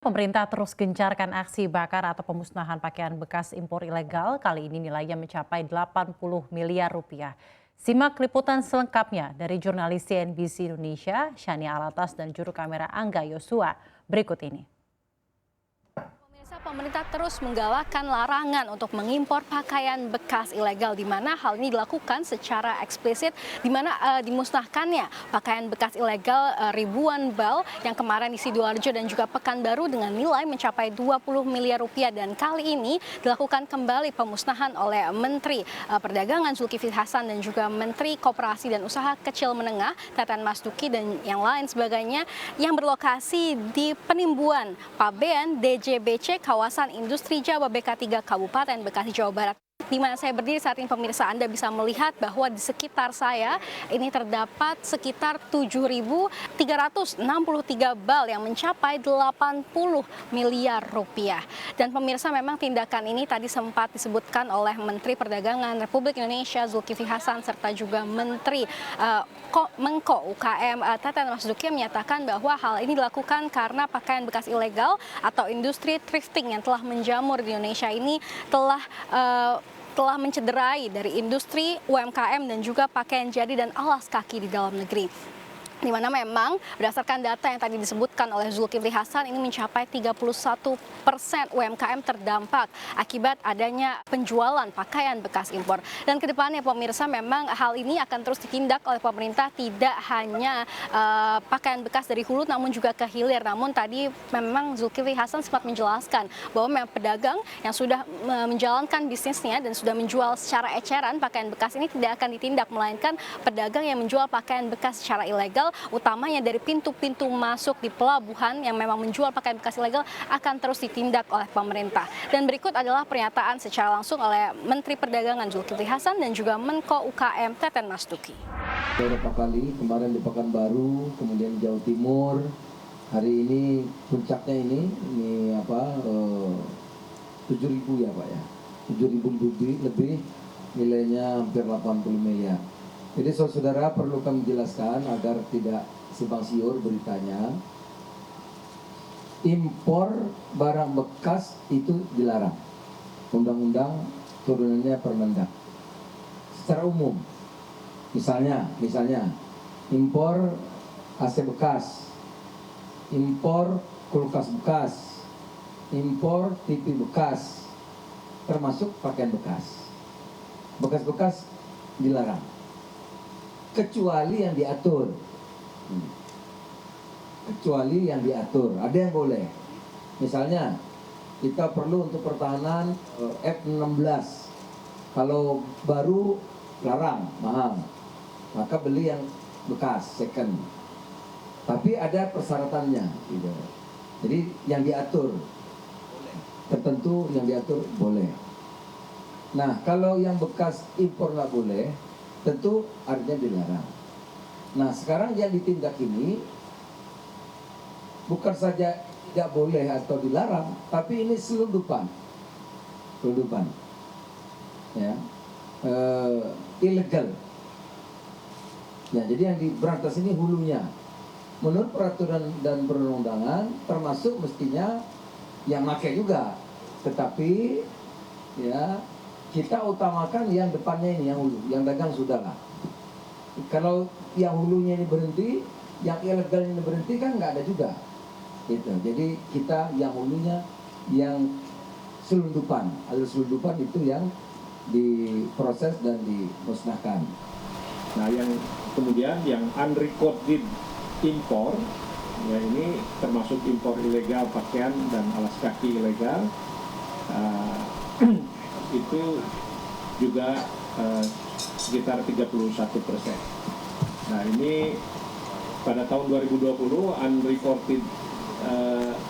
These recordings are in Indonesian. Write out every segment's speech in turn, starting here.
Pemerintah terus gencarkan aksi bakar atau pemusnahan pakaian bekas impor ilegal. Kali ini nilainya mencapai 80 miliar rupiah. Simak liputan selengkapnya dari jurnalis CNBC Indonesia, Shania Alatas dan juru kamera Angga Yosua berikut ini. Pemerintah terus menggalakkan larangan untuk mengimpor pakaian bekas ilegal, di mana hal ini dilakukan secara eksplisit, di mana dimusnahkannya pakaian bekas ilegal ribuan bal yang kemarin di Sidoarjo dan juga Pekanbaru dengan nilai mencapai 20 miliar rupiah, dan kali ini dilakukan kembali pemusnahan oleh Menteri Perdagangan Zulkifli Hasan dan juga Menteri Koperasi dan Usaha Kecil Menengah Teten Mas Duki dan yang lain sebagainya yang berlokasi di Penimbuan Pabean DJBC kawasan industri Jababeka 3 Kabupaten Bekasi, Jawa Barat. Di mana saya berdiri saat ini, pemirsa, Anda bisa melihat bahwa di sekitar saya ini terdapat sekitar 7.363 bal yang mencapai 80 miliar rupiah. Dan pemirsa, memang tindakan ini tadi sempat disebutkan oleh Menteri Perdagangan Republik Indonesia Zulkifli Hasan serta juga Menteri Menko UKM Teten Mas Duki menyatakan bahwa hal ini dilakukan karena pakaian bekas ilegal atau industri thrifting yang telah menjamur di Indonesia ini telah mencederai dari industri UMKM dan juga pakaian jadi dan alas kaki di dalam negeri. Di mana memang berdasarkan data yang tadi disebutkan oleh Zulkifli Hasan ini mencapai 31% UMKM terdampak akibat adanya penjualan pakaian bekas impor. Dan kedepannya, pemirsa, memang hal ini akan terus ditindak oleh pemerintah, tidak hanya pakaian bekas dari hulu namun juga ke hilir. Namun tadi memang Zulkifli Hasan sempat menjelaskan bahwa memang pedagang yang sudah menjalankan bisnisnya dan sudah menjual secara eceran pakaian bekas ini tidak akan ditindak, melainkan pedagang yang menjual pakaian bekas secara ilegal, utamanya dari pintu-pintu masuk di pelabuhan yang memang menjual pakaian bekas ilegal, akan terus ditindak oleh pemerintah. Dan berikut adalah pernyataan secara langsung oleh Menteri Perdagangan Zulkifli Hasan dan juga Menko UKM Teten Mas Duki. Beberapa kali kemarin di Pekanbaru, kemudian Jawa Timur, hari ini puncaknya ini 7.000 ya Pak ya, 7.000 lebih, nilainya hampir 80 miliar. Jadi saudara perlu kami jelaskan agar tidak simpang siur beritanya. Impor barang bekas itu dilarang. Undang-undang turunannya Permendak. Secara umum, misalnya impor AC bekas, impor kulkas bekas, impor TV bekas, termasuk pakaian bekas. Bekas-bekas dilarang. Kecuali yang diatur. Kecuali yang diatur. Ada yang boleh. Misalnya kita perlu untuk pertahanan F-16. Kalau baru larang, mahal. Maka beli yang bekas, second. Tapi ada persyaratannya gitu. Jadi yang diatur tertentu, yang diatur boleh. Nah, kalau yang bekas impor nggak boleh, tentu artinya dilarang. Nah, sekarang yang ditindak ini bukan saja tidak boleh atau dilarang, tapi ini selundupan, ya, ilegal. Ya, jadi yang diberantas ini hulunya. Menurut peraturan dan perundang-undangan, termasuk mestinya yang pakai juga, tetapi ya, kita utamakan yang depannya ini, yang hulu, yang dagang sudahlah. Kalau yang hulunya ini berhenti, yang ilegal ini berhenti, kan nggak ada juga. Gitu. Jadi kita yang hulunya, yang selundupan, ada selundupan itu yang diproses dan dimusnahkan. Nah, yang kemudian yang unrecorded impor, ya ini termasuk impor ilegal pakaian dan alas kaki ilegal. Itu juga sekitar 31%. Nah, ini pada tahun 2020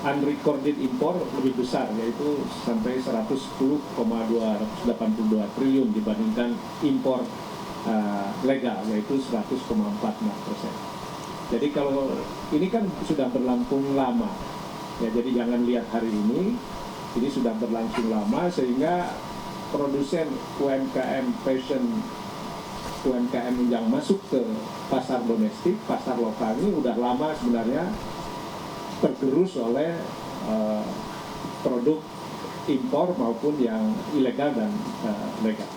unrecorded impor lebih besar, yaitu sampai 110,282 triliun dibandingkan impor legal, yaitu 100,46%. Jadi kalau ini kan sudah berlangsung lama, ya, jadi jangan lihat hari ini sudah berlangsung lama, sehingga produsen UMKM fashion, UMKM yang masuk ke pasar domestik, pasar lokal ini udah lama sebenarnya tergerus oleh produk impor maupun yang ilegal dan legal.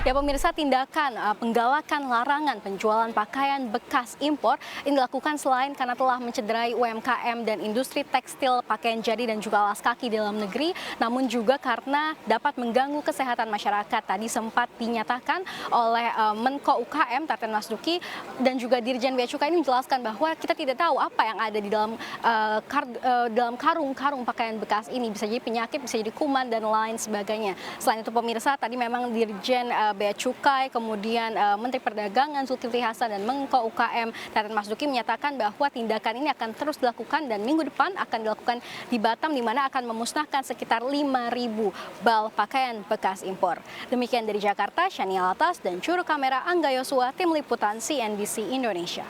Ya pemirsa, tindakan penggalakan larangan penjualan pakaian bekas impor ini dilakukan selain karena telah mencederai UMKM dan industri tekstil, pakaian jadi dan juga alas kaki dalam negeri, namun juga karena dapat mengganggu kesehatan masyarakat. Tadi sempat dinyatakan oleh Menko UKM Teten Mas Duki dan juga Dirjen Bea Cukai ini menjelaskan bahwa kita tidak tahu apa yang ada di dalam karung-karung pakaian bekas ini. Bisa jadi penyakit, bisa jadi kuman dan lain sebagainya. Selain itu pemirsa, tadi memang Dirjen Bea Cukai, kemudian Menteri Perdagangan Zulkifli Hasan dan Menko UKM Teten Mas Duki menyatakan bahwa tindakan ini akan terus dilakukan dan minggu depan akan dilakukan di Batam, di mana akan memusnahkan sekitar 5.000 bal pakaian bekas impor. Demikian dari Jakarta, Shania Latas dan juru kamera Angga Yosua, tim liputan CNBC Indonesia.